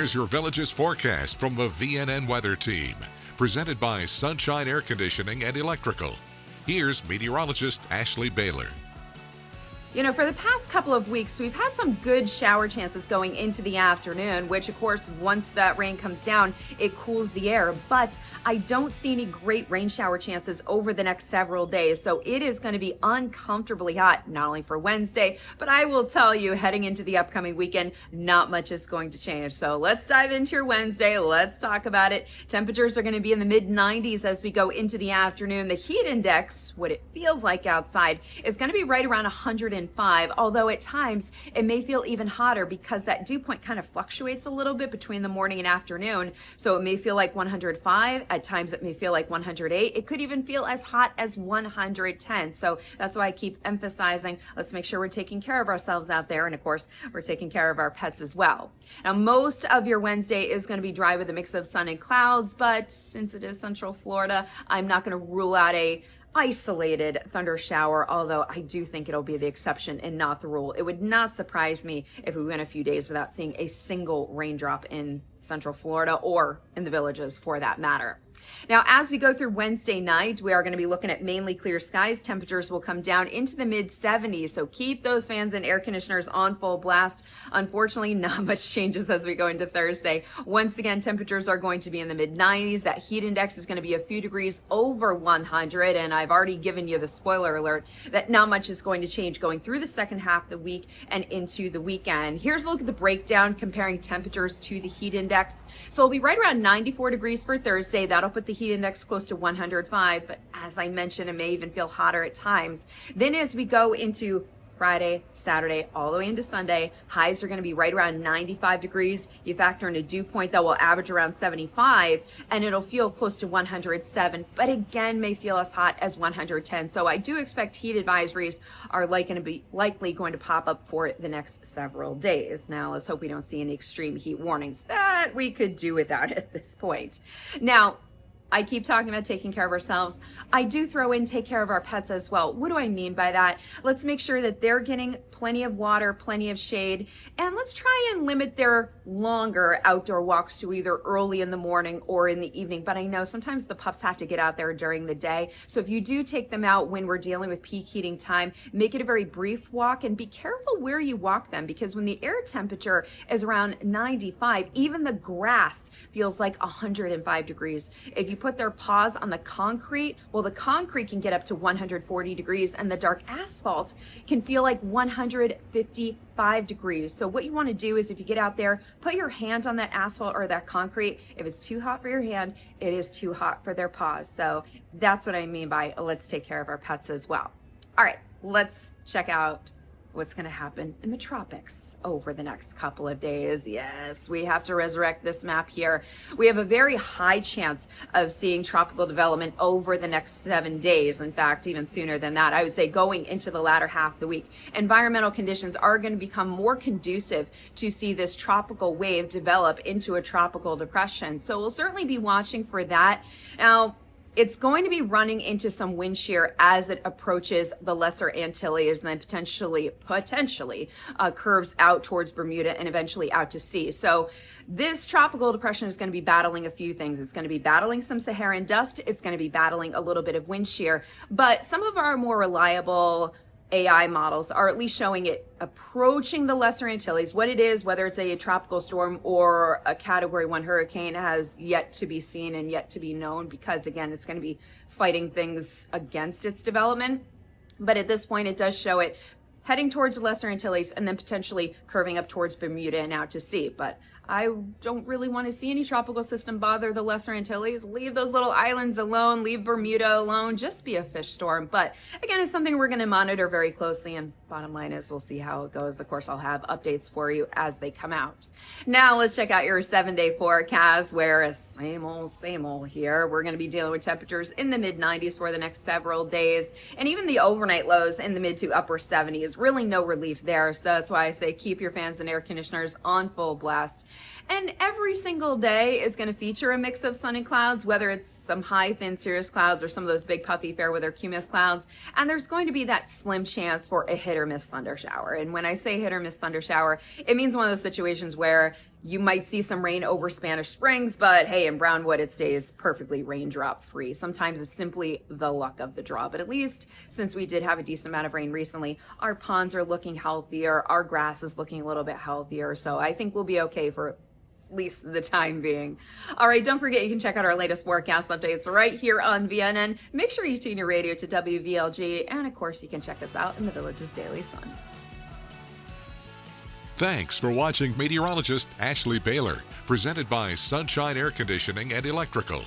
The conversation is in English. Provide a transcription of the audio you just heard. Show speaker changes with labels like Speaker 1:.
Speaker 1: Here's your village's forecast from the VNN Weather Team, presented by Sunshine Air Conditioning and Electrical. Here's meteorologist Ashley Baylor.
Speaker 2: You know, for the past couple of weeks, we've had some good shower chances going into the afternoon, which of course, once that rain comes down, it cools the air. But I don't see any great rain shower chances over the next several days. So it is going to be uncomfortably hot, not only for Wednesday, but I will tell you, heading into the upcoming weekend, not much is going to change. So let's dive into your Wednesday. Let's talk about it. Temperatures are going to be in the mid 90s as we go into the afternoon. The heat index, what it feels like outside, is going to be right around 105, although at times it may feel even hotter because that dew point kind of fluctuates a little bit between the morning and afternoon. So it may feel like 105, at times it may feel like 108. It could even feel as hot as 110. So that's why I keep emphasizing, let's make sure we're taking care of ourselves out there. And of course, we're taking care of our pets as well. Now, most of your Wednesday is going to be dry with a mix of sun and clouds, but since it is Central Florida, I'm not going to rule out a isolated thunder shower, although I do think it'll be the exception and not the rule. It would not surprise me if we went a few days without seeing a single raindrop in Central Florida or in the villages for that matter. Now, as we go through Wednesday night, we are going to be looking at mainly clear skies. Temperatures will come down into the mid 70s. So keep those fans and air conditioners on full blast. Unfortunately, not much changes as we go into Thursday. Once again, temperatures are going to be in the mid 90s. That heat index is going to be a few degrees over 100. And I've already given you the spoiler alert that not much is going to change going through the second half of the week and into the weekend. Here's a look at the breakdown comparing temperatures to the heat index. So it'll be right around 94 degrees for Thursday. That'll put the heat index close to 105, but as I mentioned, it may even feel hotter at times. Then as we go into Friday, Saturday, all the way into Sunday, highs are going to be right around 95 degrees. You factor in a dew point that will average around 75, and it'll feel close to 107, but again, may feel as hot as 110. So I do expect heat advisories are likely going to pop up for the next several days. Now, let's hope we don't see any extreme heat warnings. That we could do without at this point. Now, I keep talking about taking care of ourselves. I do throw in take care of our pets as well. What do I mean by that? Let's make sure that they're getting plenty of water, plenty of shade, and let's try and limit their longer outdoor walks to either early in the morning or in the evening. But I know sometimes the pups have to get out there during the day. So if you do take them out when we're dealing with peak heating time, make it a very brief walk and be careful where you walk them, because when the air temperature is around 95, even the grass feels like 105 degrees. If you put their paws on the concrete, well, the concrete can get up to 140 degrees and the dark asphalt can feel like 155 degrees. So what you want to do is if you get out there, put your hand on that asphalt or that concrete. If it's too hot for your hand, it is too hot for their paws. So that's what I mean by let's take care of our pets as well. All right, let's check out what's going to happen in the tropics over the next couple of days. Yes, we have to resurrect this map here. We have a very high chance of seeing tropical development over the next 7 days. In fact, even sooner than that. I would say going into the latter half of the week. Environmental conditions are going to become more conducive to see this tropical wave develop into a tropical depression. So we'll certainly be watching for that. Now, it's going to be running into some wind shear as it approaches the Lesser Antilles and then potentially curves out towards Bermuda and eventually out to sea. So this tropical depression is going to be battling a few things. It's going to be battling some Saharan dust. It's going to be battling a little bit of wind shear. But some of our more reliable AI models are at least showing it approaching the Lesser Antilles. What it is, whether it's a tropical storm or a Category 1 hurricane, has yet to be seen and yet to be known, because again, it's going to be fighting things against its development. But at this point, it does show it heading towards the Lesser Antilles and then potentially curving up towards Bermuda and out to sea. But I don't really want to see any tropical system bother the Lesser Antilles. Leave those little islands alone. Leave Bermuda alone. Just be a fish storm. But again, it's something we're going to monitor very closely. And bottom line is we'll see how it goes. Of course, I'll have updates for you as they come out. Now let's check out your 7-day forecast, where same old here. We're going to be dealing with temperatures in the mid 90s for the next several days. And even the overnight lows in the mid to upper 70s. Really no relief there. So that's why I say keep your fans and air conditioners on full blast. And every single day is going to feature a mix of sun and clouds, whether it's some high, thin, cirrus clouds or some of those big, puffy, fair weather cumulus clouds. And there's going to be that slim chance for a hit or miss thunder shower. And when I say hit or miss thunder shower, it means one of those situations where You might see some rain over Spanish Springs, but hey, in Brownwood, it stays perfectly raindrop free. Sometimes it's simply the luck of the draw, but at least since we did have a decent amount of rain recently, our ponds are looking healthier, our grass is looking a little bit healthier, so I think we'll be okay for at least the time being. All right, don't forget you can check out our latest forecast updates right here on VNN. Make sure you tune your radio to WVLG, and of course, you can check us out in the Village's Daily Sun.
Speaker 1: Thanks for watching Meteorologist Ashley Baylor, presented by Sunshine Air Conditioning and Electrical.